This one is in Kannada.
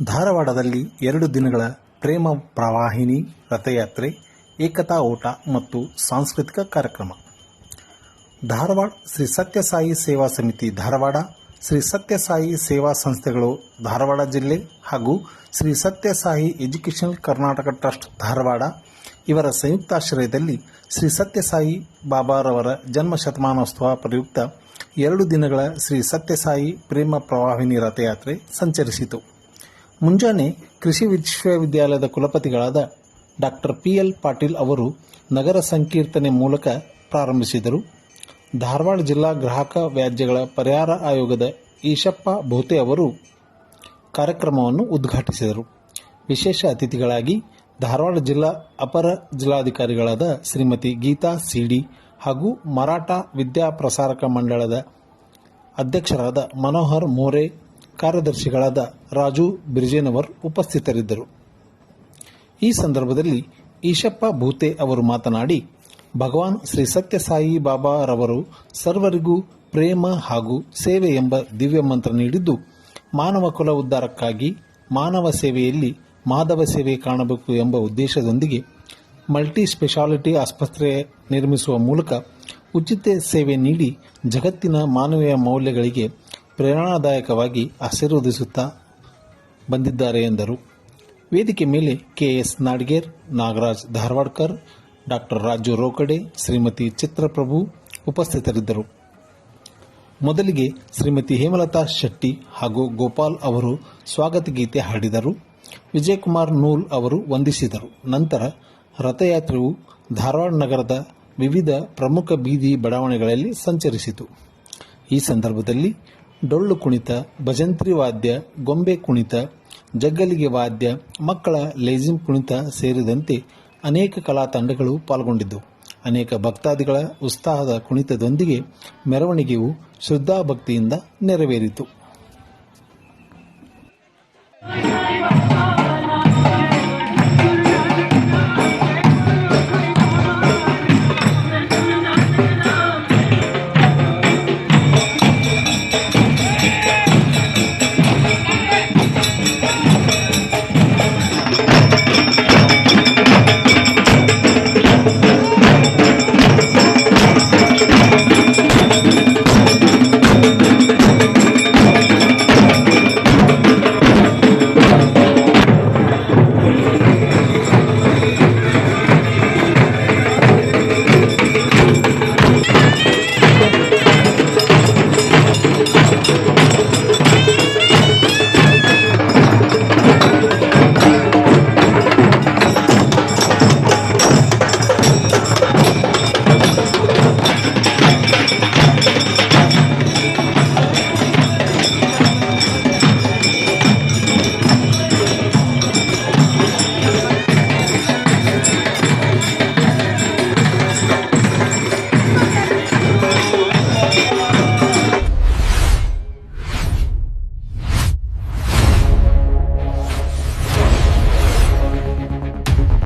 ಧಾರವಾಡದಲ್ಲಿ 2 ದಿನಗಳ ಪ್ರೇಮ ಪ್ರವಾಹಿನಿ ರಥಯಾತ್ರೆ, ಏಕತಾ ಓಟ ಮತ್ತು ಸಾಂಸ್ಕೃತಿಕ ಕಾರ್ಯಕ್ರಮ. ಧಾರವಾಡ ಶ್ರೀ ಸತ್ಯಸಾಯಿ ಸೇವಾ ಸಮಿತಿ ಧಾರವಾಡ, ಶ್ರೀ ಸತ್ಯಸಾಯಿ ಸೇವಾ ಸಂಸ್ಥೆಗಳು ಧಾರವಾಡ ಜಿಲ್ಲೆ ಹಾಗೂ ಶ್ರೀ ಸತ್ಯಸಾಯಿ ಎಜುಕೇಷನಲ್ ಕರ್ನಾಟಕ ಟ್ರಸ್ಟ್ ಧಾರವಾಡ ಇವರ ಸಂಯುಕ್ತಾಶ್ರಯದಲ್ಲಿ ಶ್ರೀ ಸತ್ಯಸಾಯಿ ಬಾಬಾರವರ ಜನ್ಮ ಶತಮಾನೋತ್ಸವ ಪ್ರಯುಕ್ತ 2 ದಿನಗಳ ಶ್ರೀ ಸತ್ಯಸಾಯಿ ಪ್ರೇಮ ಪ್ರವಾಹಿನಿ ರಥಯಾತ್ರೆ ಸಂಚರಿಸಿತು. ಮುಂಜಾನೆ ಕೃಷಿ ವಿಶ್ವವಿದ್ಯಾಲಯದ ಕುಲಪತಿಗಳಾದ ಡಾಕ್ಟರ್ PL ಪಾಟೀಲ್ ಅವರು ನಗರ ಸಂಕೀರ್ತನೆ ಮೂಲಕ ಪ್ರಾರಂಭಿಸಿದರು. ಧಾರವಾಡ ಜಿಲ್ಲಾ ಗ್ರಾಹಕ ವ್ಯಾಜ್ಯಗಳ ಪರಿಹಾರ ಆಯೋಗದ ಈಶಪ್ಪ ಬೋತೆ ಅವರು ಕಾರ್ಯಕ್ರಮವನ್ನು ಉದ್ಘಾಟಿಸಿದರು. ವಿಶೇಷ ಅತಿಥಿಗಳಾಗಿ ಧಾರವಾಡ ಜಿಲ್ಲಾ ಅಪರ ಜಿಲ್ಲಾಧಿಕಾರಿಗಳಾದ ಶ್ರೀಮತಿ ಗೀತಾ ಸಿಡಿ ಹಾಗೂ ಮರಾಠ ವಿದ್ಯಾ ಪ್ರಸಾರಕ ಮಂಡಳದ ಅಧ್ಯಕ್ಷರಾದ ಮನೋಹರ್ ಮೋರೆ, ಕಾರ್ಯದರ್ಶಿಗಳಾದ ರಾಜು ಬಿರ್ಜೇನವರ್ ಉಪಸ್ಥಿತರಿದ್ದರು. ಈ ಸಂದರ್ಭದಲ್ಲಿ ಈಶಪ್ಪ ಭೂತೆ ಅವರು ಮಾತನಾಡಿ, ಭಗವಾನ್ ಶ್ರೀ ಸತ್ಯಸಾಯಿ ಬಾಬಾರವರು ಸರ್ವರಿಗೂ ಪ್ರೇಮ ಹಾಗೂ ಸೇವೆ ಎಂಬ ದಿವ್ಯ ಮಂತ್ರ ನೀಡಿದ್ದು, ಮಾನವ ಕುಲ ಉದ್ಧಾರಕ್ಕಾಗಿ ಮಾನವ ಸೇವೆಯಲ್ಲಿ ಮಾಧವ ಸೇವೆ ಕಾಣಬೇಕು ಎಂಬ ಉದ್ದೇಶದೊಂದಿಗೆ ಮಲ್ಟಿ ಸ್ಪೆಷಾಲಿಟಿ ಆಸ್ಪತ್ರೆ ನಿರ್ಮಿಸುವ ಮೂಲಕ ಉಚಿತ ಸೇವೆ ನೀಡಿ ಜಗತ್ತಿನ ಮಾನವೀಯ ಮೌಲ್ಯಗಳಿಗೆ ಪ್ರೇರಣಾದಾಯಕವಾಗಿ ಆಶೀರ್ವದಿಸುತ್ತಾ ಬಂದಿದ್ದಾರೆ ಎಂದರು. ವೇದಿಕೆ ಮೇಲೆ KS ನಾಡಗೇರ್, ನಾಗರಾಜ್ ಧಾರವಾಡ್ಕರ್, ಡಾಕ್ಟರ್ ರಾಜು ರೋಕಡೆ, ಶ್ರೀಮತಿ ಚಿತ್ರಪ್ರಭು ಉಪಸ್ಥಿತರಿದ್ದರು. ಮೊದಲಿಗೆ ಶ್ರೀಮತಿ ಹೇಮಲತಾ ಶೆಟ್ಟಿ ಹಾಗೂ ಗೋಪಾಲ್ ಅವರು ಸ್ವಾಗತ ಗೀತೆ ಹಾಡಿದರು. ವಿಜಯಕುಮಾರ್ ನೂಲ್ ಅವರು ವಂದಿಸಿದರು. ನಂತರ ರಥಯಾತ್ರೆಯು ಧಾರವಾಡ ನಗರದ ವಿವಿಧ ಪ್ರಮುಖ ಬೀದಿ ಬಡಾವಣೆಗಳಲ್ಲಿ ಸಂಚರಿಸಿತು. ಈ ಸಂದರ್ಭದಲ್ಲಿ ಡೊಳ್ಳು ಕುಣಿತ, ಭಜಂತ್ರಿ ವಾದ್ಯ, ಗೊಂಬೆ ಕುಣಿತ, ಜಗ್ಗಲಿಗೆ ವಾದ್ಯ, ಮಕ್ಕಳ ಲೇಜಿಮ್ ಕುಣಿತ ಸೇರಿದಂತೆ ಅನೇಕ ಕಲಾ ತಂಡಗಳು ಪಾಲ್ಗೊಂಡಿದ್ದವು. ಅನೇಕ ಭಕ್ತಾದಿಗಳ ಉತ್ಸಾಹದ ಕುಣಿತದೊಂದಿಗೆ ಮೆರವಣಿಗೆಯು ಶ್ರದ್ಧಾಭಕ್ತಿಯಿಂದ ನೆರವೇರಿತು.